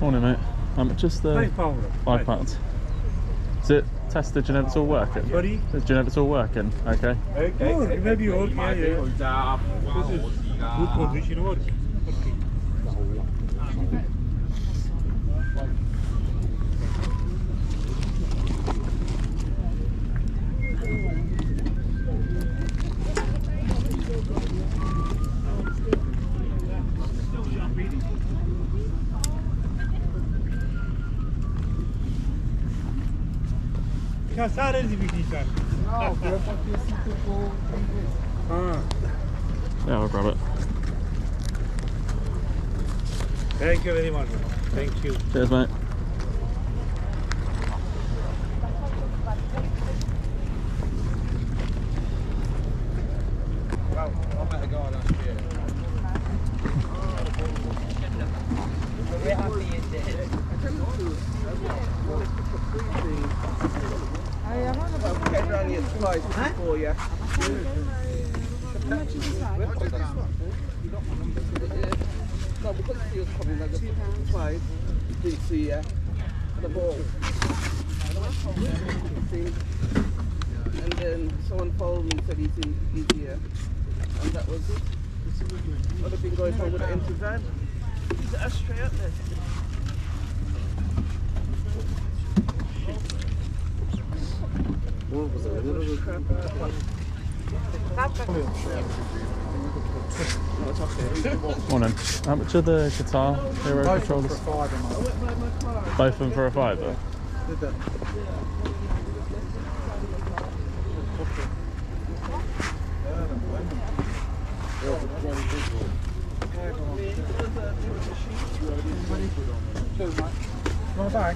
Morning, mate. How much is the £5. £5? Is it tested? Do you know if it's all working? Sorry? Do you know if it's all working? Okay. Okay. Maybe okay, yeah. This is good condition work. Okay. Caçar eles bichar. Yeah, I'll grab it. Thank you very much. Thank you. Cheers, mate. Well, I met a guy last year. We're happy in there. I've kept around here twice before, yeah. No, because he was coming, I just twice. Didn't see ya. The ball. And then someone phoned me and said he's here. And that was it. What have been going on with the empty van? Is it ashtray up there? What was it? Morning. How much are the Guitar Hero controllers? Both of them for a £5? My bag.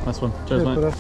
Nice one. Cheers, mate.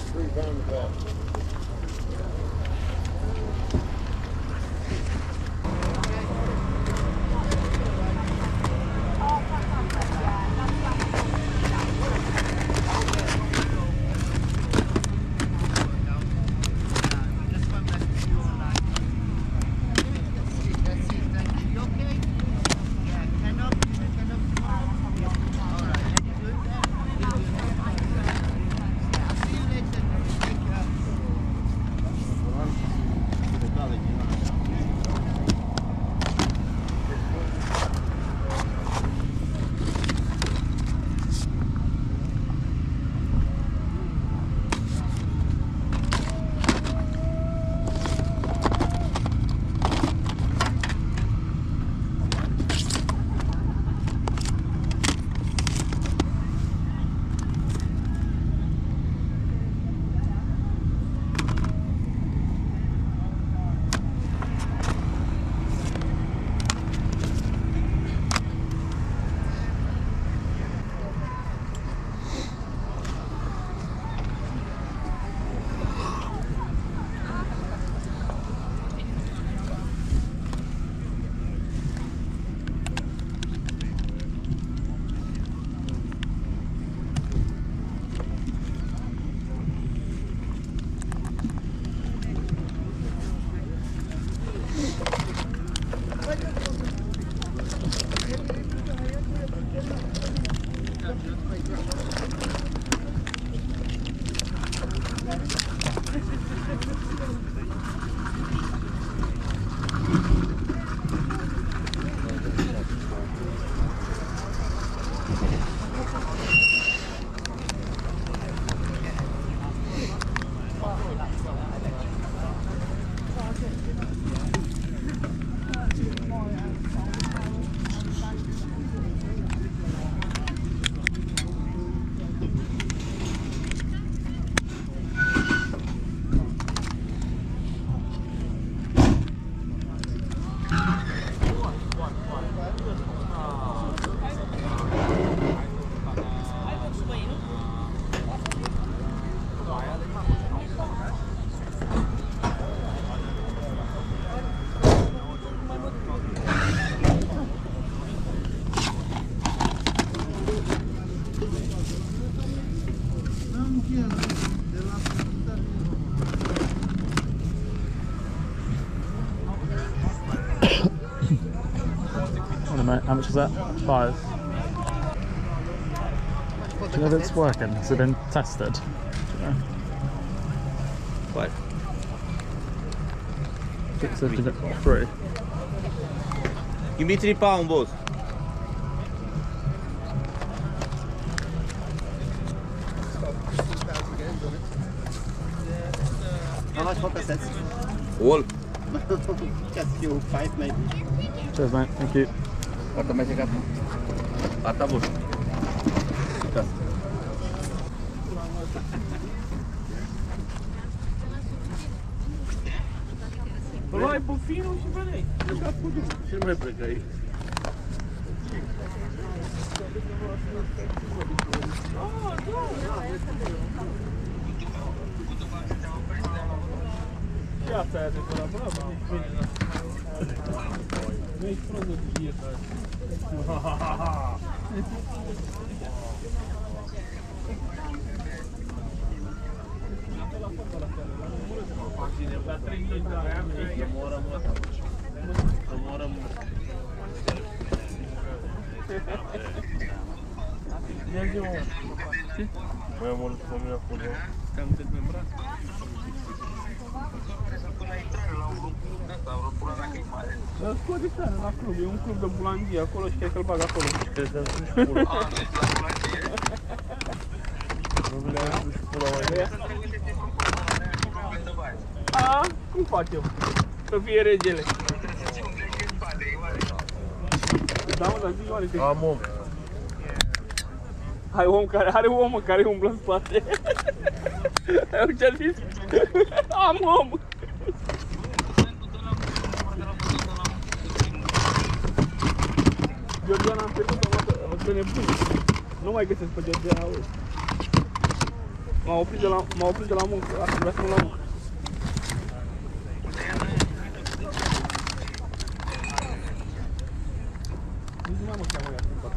mate. How much is that? 5. Do you know if it's working? Has it been tested? Do you know? 5. It said give it 3. Give me 3 pounds, boss. How much for cassettes? All. Just few 5 maybe. Cheers, mate. Thank you. Kata masih kata. Kata bos. Vai, por fim, não se vai. Você não vai pregar aí. Já tá, depois brava. Vem pronto do dia, tá? Mai mult cu mine acolo. Te-am dezmembrat. Dar scoate seara la club, e un club de bulanghie acolo și chiar că-l bag acolo. Și crezi că îmi suși pula. Nu mi le-am suși pula mai mea. A, cum facem? Să fie regele. Da, mă, dar zi, oare te... Am om. Hai om care are om care umblă în spate. Ai ce-a zis? Am om! Georgiana am pierdut-o pe nebun. Nu mai găsesc pe Georgiana, auzi. M-a oprit de la muncă, asta vrea să mă la muncă. Nici nu mai mă cheamă ea, sunt bată.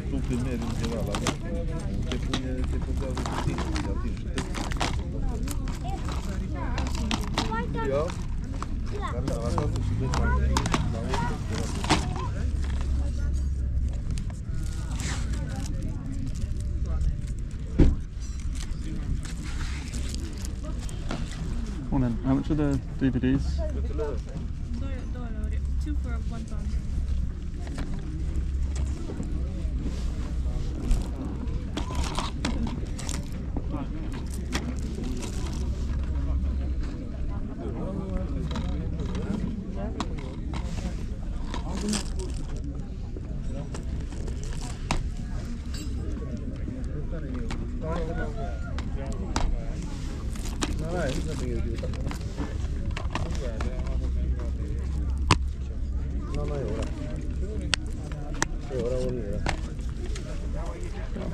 Tu primeiro undeva la te punează cu tine, te atingi. Eu? Care la casă și de la Morning. How much are the DVDs? $2 for £1.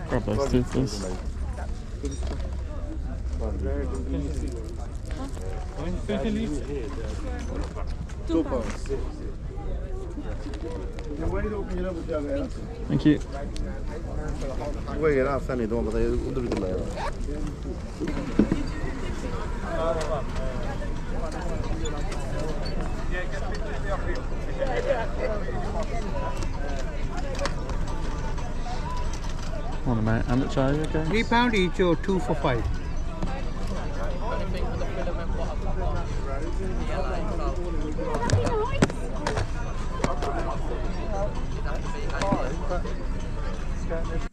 Grab those two, please. Thank you. Voi era asta ne domnul, dar unde vede la el? Morning, mate. How much are you again? £3 each or 2 for 5.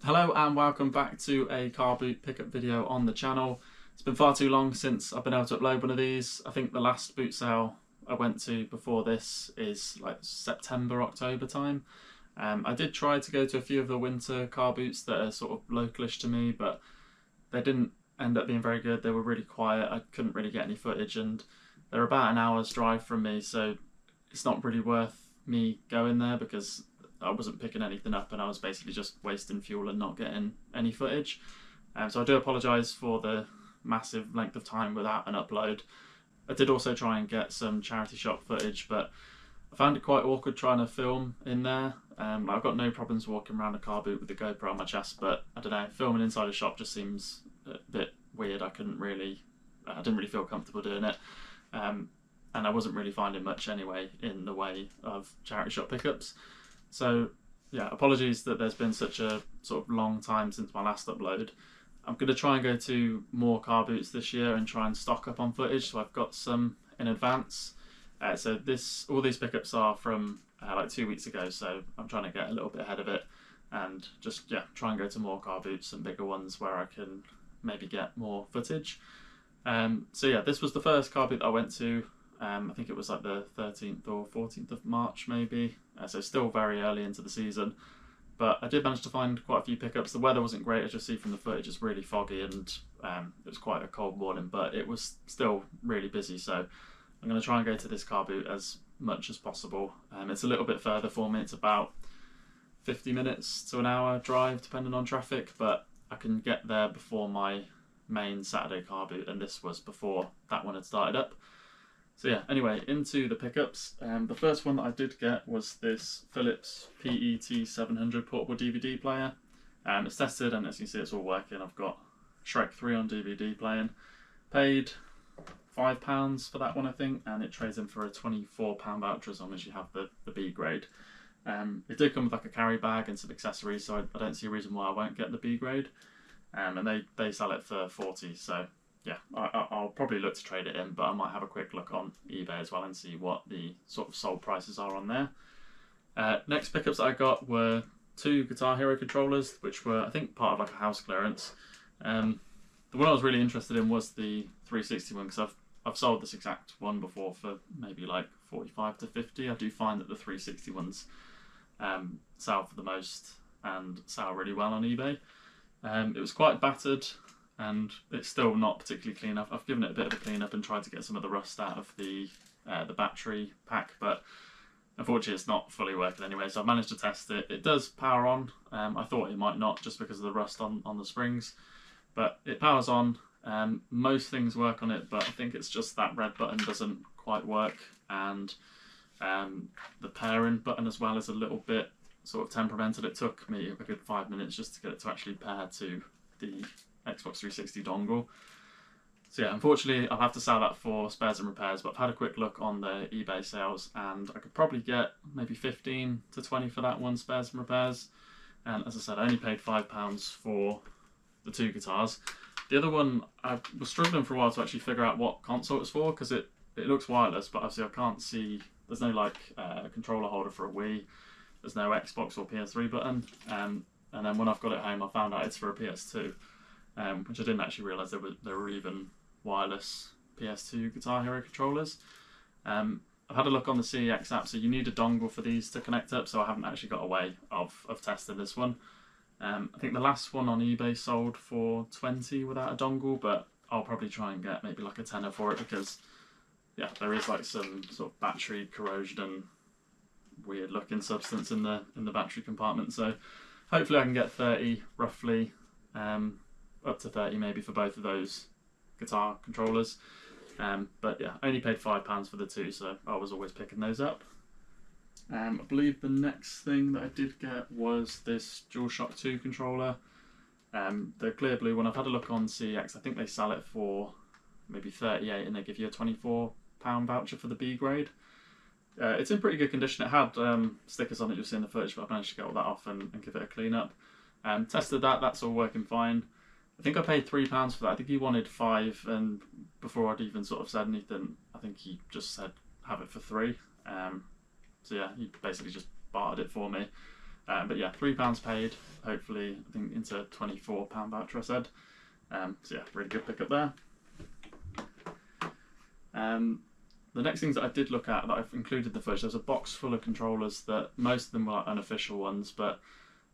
Hello and welcome back to a car boot pickup video on the channel. It's been far too long since I've been able to upload one of these. I think the last boot sale I went to before this is like September, October time. I did try to go to a few of the winter car boots that are sort of localish to me, but they didn't end up being very good. They were really quiet. I couldn't really get any footage, and they're about an hour's drive from me, so it's not really worth me going there because I wasn't picking anything up and I was basically just wasting fuel and not getting any footage. So I do apologise for the massive length of time without an upload. I did also try and get some charity shop footage, but I found it quite awkward trying to film in there. I've got no problems walking around a car boot with the GoPro on my chest, but I don't know, filming inside a shop just seems a bit weird. I didn't really feel comfortable doing it. And I wasn't really finding much anyway in the way of charity shop pickups. So yeah, apologies that there's been such a sort of long time since my last upload. I'm going to try and go to more car boots this year and try and stock up on footage, so I've got some in advance. So all these pickups are from like 2 weeks ago, so I'm trying to get a little bit ahead of it and just try and go to more car boots and bigger ones where I can maybe get more footage. So yeah, this was the first car boot that I went to. I think it was like the 13th or 14th of March maybe, so still very early into the season. But I did manage to find quite a few pickups. The weather wasn't great, as you'll see from the footage. It's really foggy and it was quite a cold morning, but it was still really busy. So I'm going to try and go to this car boot as much as possible. It's a little bit further for me. It's about 50 minutes to an hour drive, depending on traffic, but I can get there before my main Saturday car boot, and this was before that one had started up. So yeah, anyway, into the pickups. The first one that I did get was this Philips PET 700 portable DVD player. It's tested, and as you can see, it's all working. I've got Shrek 3 on DVD playing. Paid £5 for that one, I think, and it trades in for a £24 voucher as long as you have the B grade. It did come with like a carry bag and some accessories, so I don't see a reason why I won't get the B grade. And they sell it for 40, so yeah, I'll probably look to trade it in, but I might have a quick look on eBay as well and see what the sort of sold prices are on there. Next pickups that I got were 2 Guitar Hero controllers, which were, I think, part of like a house clearance. The one I was really interested in was the 360 one, because I've sold this exact one before for maybe like 45 to 50. I do find that the 360 ones sell for the most and sell really well on eBay. It was quite battered, and it's still not particularly clean. I've given it a bit of a clean up and tried to get some of the rust out of the battery pack, but unfortunately it's not fully working anyway, so I've managed to test it. It does power on. I thought it might not, just because of the rust on the springs, but it powers on. Most things work on it, but I think it's just that red button doesn't quite work, and the pairing button as well is a little bit sort of temperamental. It took me a good 5 minutes just to get it to actually pair to the Xbox 360 dongle. So yeah, unfortunately I'll have to sell that for spares and repairs, but I've had a quick look on the eBay sales and I could probably get maybe 15 to 20 for that one, spares and repairs. And as I said, I only paid £5 for the 2 guitars. The other one, I was struggling for a while to actually figure out what console it's for, because it looks wireless, but obviously I can't see, there's no like controller holder for a Wii, there's no Xbox or PS3 button, and then when I've got it home I found out it's for a PS2. Which I didn't actually realise there were even wireless PS2 Guitar Hero controllers. I've had a look on the CEX app, so you need a dongle for these to connect up, so I haven't actually got a way of testing this one. I think the last one on eBay sold for 20 without a dongle, but I'll probably try and get maybe like a tenner for it, because yeah, there is like some sort of battery corrosion and weird looking substance in the battery compartment, so hopefully I can get 30 roughly. Up to 30 maybe for both of those guitar controllers, but yeah, I only paid £5 for the 2, so I was always picking those up. I believe the next thing that I did get was this DualShock 2 controller, the clear blue one. I've had a look on CEX, I think they sell it for maybe 38 and they give you a £24 voucher for the B grade. It's in pretty good condition. It had stickers on it, you'll see in the footage, but I've managed to get all that off and give it a clean up. Tested that's all working fine. I think I paid £3 for that. I think he wanted 5, and before I'd even sort of said anything, I think he just said have it for 3. So yeah, he basically just bartered it for me. But yeah, £3 paid, hopefully, I think into £24 voucher I said. So yeah, really good pickup there. the next things that I did look at that I've included in the footage, there was a box full of controllers that most of them were like unofficial ones, but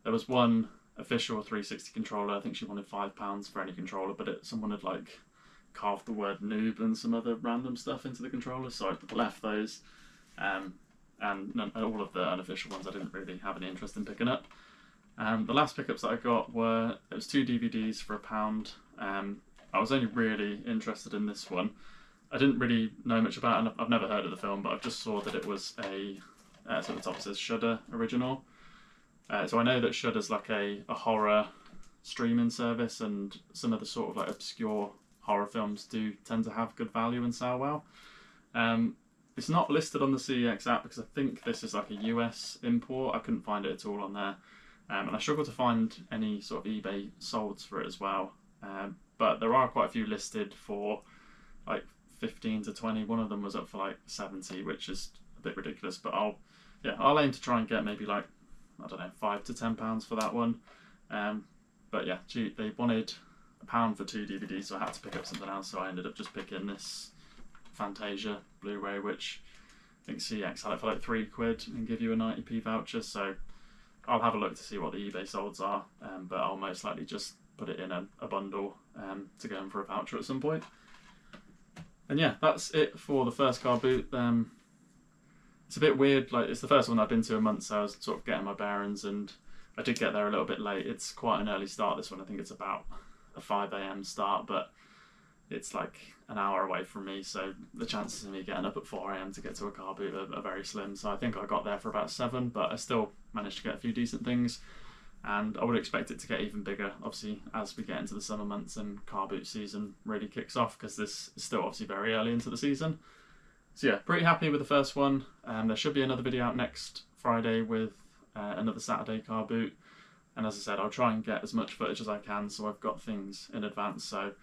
there was one official 360 controller. I think she wanted £5 for any controller, but someone had like carved the word noob and some other random stuff into the controller, so I left those. And all of the unofficial ones I didn't really have any interest in picking up. The last pickups that I got were, it was 2 DVDs for £1. I was only really interested in this one. I didn't really know much about it, and I've never heard of the film, but I just saw that it was a, so at the top it says Shudder original. So I know that Shudder's like a horror streaming service, and some of the sort of like obscure horror films do tend to have good value and sell well. It's not listed on the CEX app because I think this is like a US import. I couldn't find it at all on there. And I struggled to find any sort of eBay solds for it as well. But there are quite a few listed for like 15 to 20. One of them was up for like 70, which is a bit ridiculous. But I'll aim to try and get maybe like, I don't know, £5 to £10 for that one. But yeah, they wanted £1 for 2 DVDs, so I had to pick up something else. So I ended up just picking this Fantasia Blu-ray, which I think CEX had it for like £3 and give you a 90p voucher. So I'll have a look to see what the eBay solds are, but I'll most likely just put it in a bundle to go in for a voucher at some point. And yeah, that's it for the first car boot. It's a bit weird, like it's the first one I've been to a month, so I was sort of getting my bearings, and I did get there a little bit late. It's quite an early start, this one. I think it's about a 5 AM start, but it's like an hour away from me, so the chances of me getting up at 4 AM to get to a car boot are very slim. So I think I got there for about 7, but I still managed to get a few decent things, and I would expect it to get even bigger, obviously, as we get into the summer months and car boot season really kicks off, because this is still obviously very early into the season. So yeah, pretty happy with the first one. There should be another video out next Friday with another Saturday car boot, and as I said, I'll try and get as much footage as I can, so I've got things in advance. So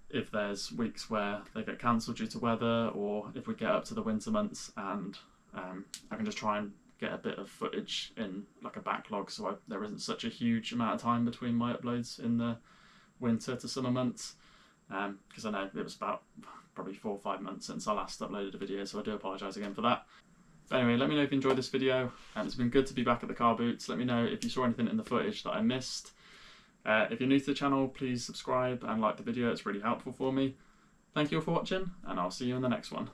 if there's weeks where they get cancelled due to weather, or if we get up to the winter months, and I can just try and get a bit of footage in like a backlog, so there isn't such a huge amount of time between my uploads in the winter to summer months, because I know it was about probably 4 or 5 months since I last uploaded a video, so I do apologise again for that. But anyway, let me know if you enjoyed this video. It's been good to be back at the car boots. Let me know if you saw anything in the footage that I missed. If you're new to the channel, please subscribe and like the video, it's really helpful for me. Thank you all for watching, and I'll see you in the next one.